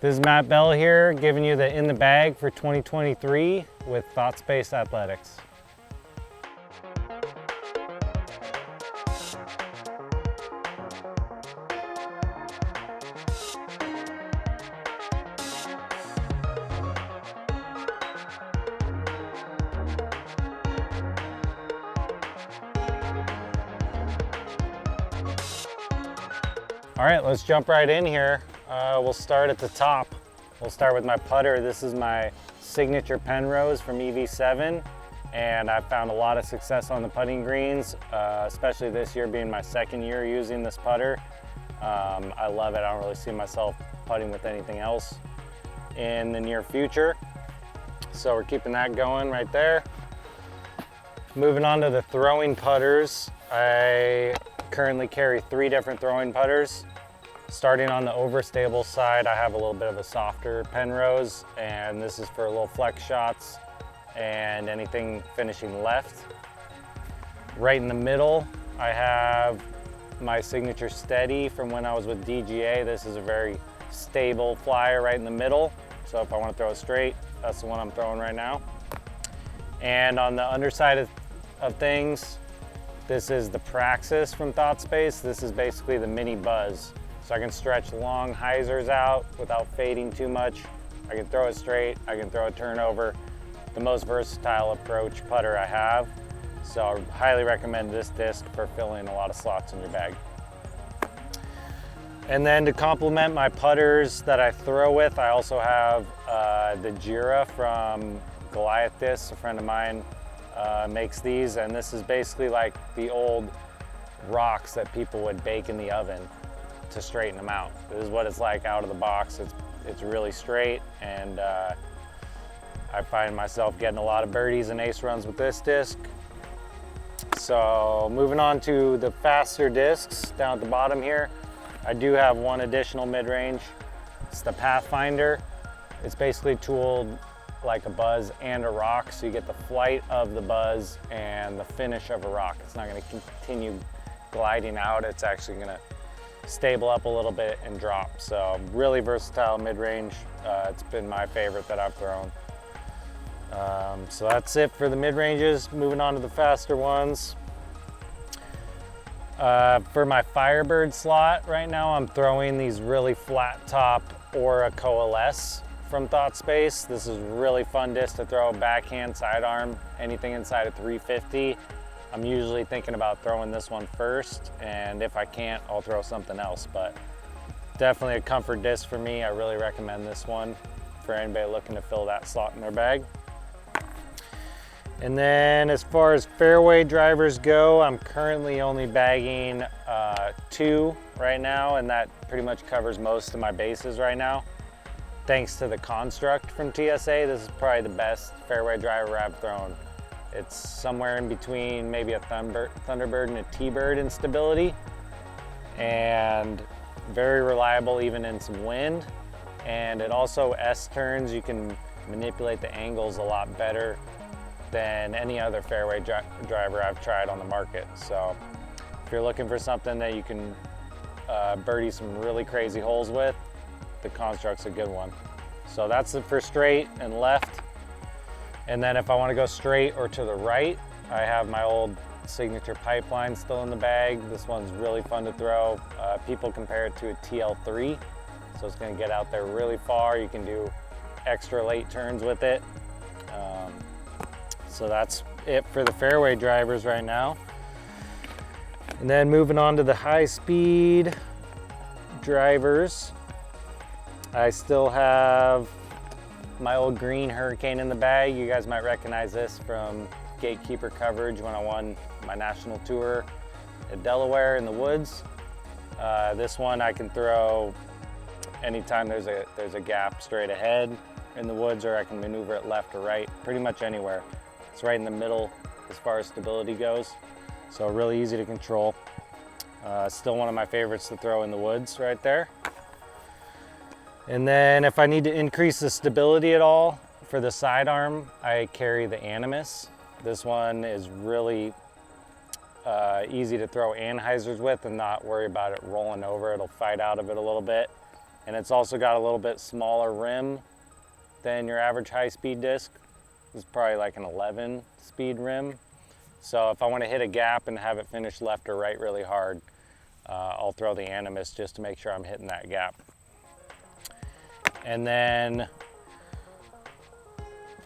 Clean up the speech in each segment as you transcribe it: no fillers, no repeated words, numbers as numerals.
This is Matt Bell here, giving you the in the bag for 2023 with Thought Space Athletics. All right, let's jump right in here. We'll start at the top. We'll start with my putter. This is my signature Penrose from EV7, and I've found a lot of success on the putting greens, especially this year being my second year using this putter. I love it. I don't really see myself putting with anything else in the near future. So we're keeping that going right there. Moving on to the throwing putters. I currently carry 3 different throwing putters. Starting on the overstable side, I have a little bit of a softer Penrose, and this is for little flex shots and anything finishing left. Right in the middle, I have my signature Steady from when I was with DGA. This is a very stable flyer right in the middle. So if I want to throw it straight, that's the one I'm throwing right now. And on the underside of things, this is the Praxis from Thought Space. This is basically the mini Buzz. So I can stretch long hyzers out without fading too much. I can throw it straight, I can throw a turnover. The most versatile approach putter I have. So I highly recommend this disc for filling a lot of slots in your bag. And then to complement my putters that I throw with, I also have the Jira from Goliath Discs. A friend of mine makes these, and this is basically like the old rocks that people would bake in the oven to straighten them out. This is what it's like out of the box. It's really straight, and I find myself getting a lot of birdies and ace runs with this disc. So moving on to the faster discs down at the bottom here, I do have one additional mid-range. It's the Pathfinder. It's basically tooled like a Buzz and a rock, so you get the flight of the Buzz and the finish of a rock. It's not going to continue gliding out. It's actually going to stable up a little bit and drop. So really versatile mid-range. It's been my favorite that I've thrown. So that's it for the mid-ranges. Moving on to the faster ones. For my Firebird slot right now, I'm throwing these really flat top Aura Coalesce from Thought Space. This is really fun disc to throw backhand, sidearm, anything inside of 350. I'm usually thinking about throwing this one first, and if I can't, I'll throw something else, but definitely a comfort disc for me. I really recommend this one for anybody looking to fill that slot in their bag. And then as far as fairway drivers go, I'm currently only bagging 2 right now, and that pretty much covers most of my bases right now. Thanks to the Construct from TSA, this is probably the best fairway driver I've thrown. It's somewhere in between maybe a Thunderbird and a T-Bird in stability, and very reliable even in some wind. And it also S-turns. You can manipulate the angles a lot better than any other fairway driver I've tried on the market. So if you're looking for something that you can birdie some really crazy holes with, the Construct's a good one. So that's it for straight and left. And then if I want to go straight or to the right, I have my old signature Pipeline still in the bag. This one's really fun to throw. People compare it to a TL3, so it's going to get out there really far. You can do extra late turns with it. So that's it for the fairway drivers right now. And then moving on to the high speed drivers, I still have my old green Hurricane in the bag. You guys might recognize this from gatekeeper coverage when I won my national tour at Delaware in the woods. This one I can throw anytime there's a gap straight ahead in the woods, or I can maneuver it left or right, pretty much anywhere. It's right in the middle as far as stability goes, so really easy to control. Still one of my favorites to throw in the woods right there. And then if I need to increase the stability at all for the sidearm, I carry the Animus. This one is really easy to throw anhyzers with and not worry about it rolling over. It'll fight out of it a little bit. And it's also got a little bit smaller rim than your average high-speed disc. It's probably like an 11 speed rim. So if I want to hit a gap and have it finish left or right really hard, I'll throw the Animus just to make sure I'm hitting that gap. And then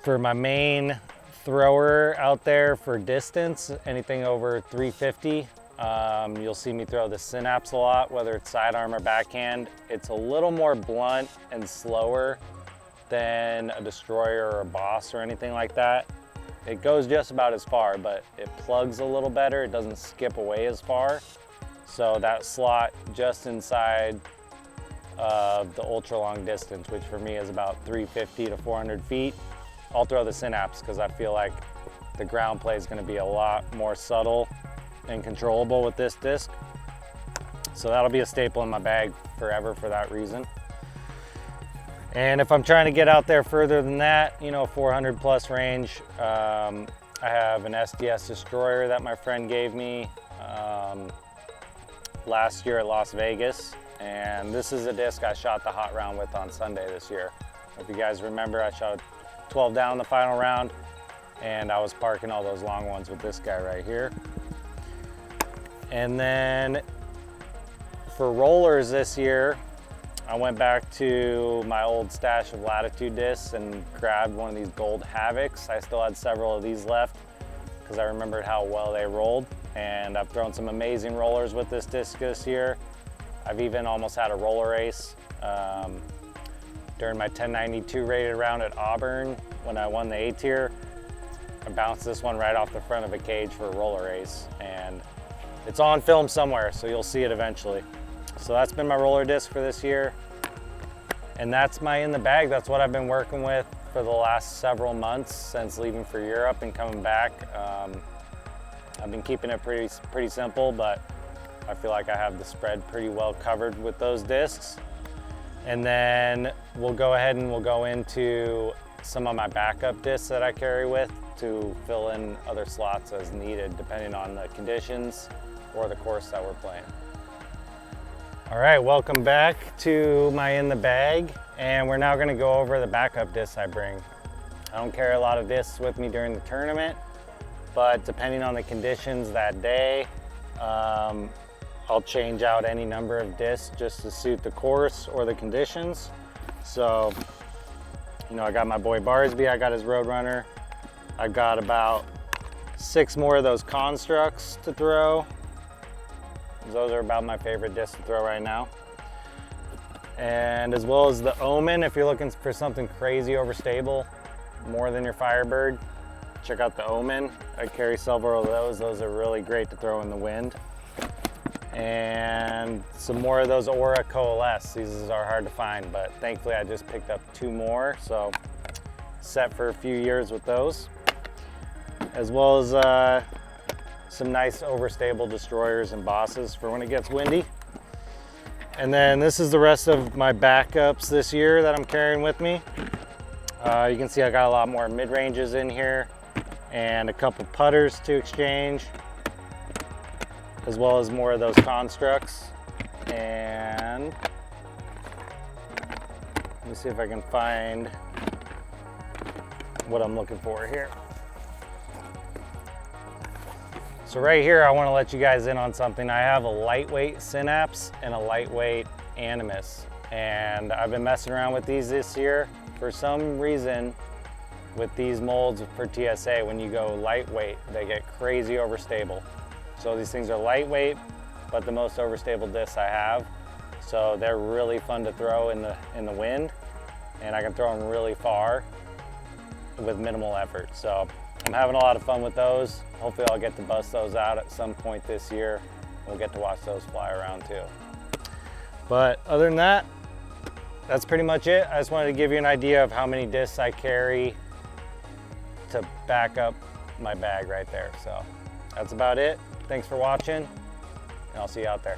for my main thrower out there for distance, anything over 350, you'll see me throw the Synapse a lot, whether it's sidearm or backhand. It's a little more blunt and slower than a Destroyer or a Boss or anything like that. It goes just about as far, but it plugs a little better. It doesn't skip away as far. So that slot just inside of the ultra long distance, which for me is about 350 to 400 feet, I'll throw the Synapse because I feel like the ground play is going to be a lot more subtle and controllable with this disc. So that'll be a staple in my bag forever for that reason. And if I'm trying to get out there further than that, 400 plus range, I have an SDS Destroyer that my friend gave me last year at Las Vegas. And this is a disc I shot the hot round with on Sunday this year. If you guys remember, I shot 12 down the final round, and I was parking all those long ones with this guy right here. And then for rollers this year, I went back to my old stash of Latitude discs and grabbed one of these gold Havocs. I still had several of these left because I remembered how well they rolled. And I've thrown some amazing rollers with this disc this year. I've even almost had a roller ace during my 1092 rated round at Auburn when I won the A tier. I bounced this one right off the front of a cage for a roller ace, and it's on film somewhere, so you'll see it eventually. So that's been my roller disc for this year. And that's my in the bag. That's what I've been working with for the last several months since leaving for Europe and coming back. I've been keeping it pretty simple, but I feel like I have the spread pretty well covered with those discs. And then we'll go ahead and we'll go into some of my backup discs that I carry with to fill in other slots as needed, depending on the conditions or the course that we're playing. All right, welcome back to my in the bag, and we're now gonna go over the backup discs I bring. I don't carry a lot of discs with me during the tournament, but depending on the conditions that day, I'll change out any number of discs just to suit the course or the conditions. So, I got my boy Barsby, I got his Roadrunner. I've got about 6 more of those constructs to throw. Those are about my favorite discs to throw right now. And as well as the Omen, if you're looking for something crazy overstable, more than your Firebird, check out the Omen. I carry several of those. Those are really great to throw in the wind. And some more of those Aura Coalesce. These are hard to find, but thankfully I just picked up 2 more, so set for a few years with those. As well as some nice overstable Destroyers and Bosses for when it gets windy. And then this is the rest of my backups this year that I'm carrying with me. You can see I got a lot more mid-ranges in here and a couple putters to exchange, as well as more of those constructs. And let me see if I can find what I'm looking for here. So right here, I want to let you guys in on something. I have a lightweight Synapse and a lightweight Animus, and I've been messing around with these this year. For some reason, with these molds for TSA, when you go lightweight, they get crazy overstable. So these things are lightweight, but the most overstable discs I have. So they're really fun to throw in the wind, and I can throw them really far with minimal effort. So I'm having a lot of fun with those. Hopefully I'll get to bust those out at some point this year. We'll get to watch those fly around too. But other than that, that's pretty much it. I just wanted to give you an idea of how many discs I carry to back up my bag right there. So that's about it. Thanks for watching, and I'll see you out there.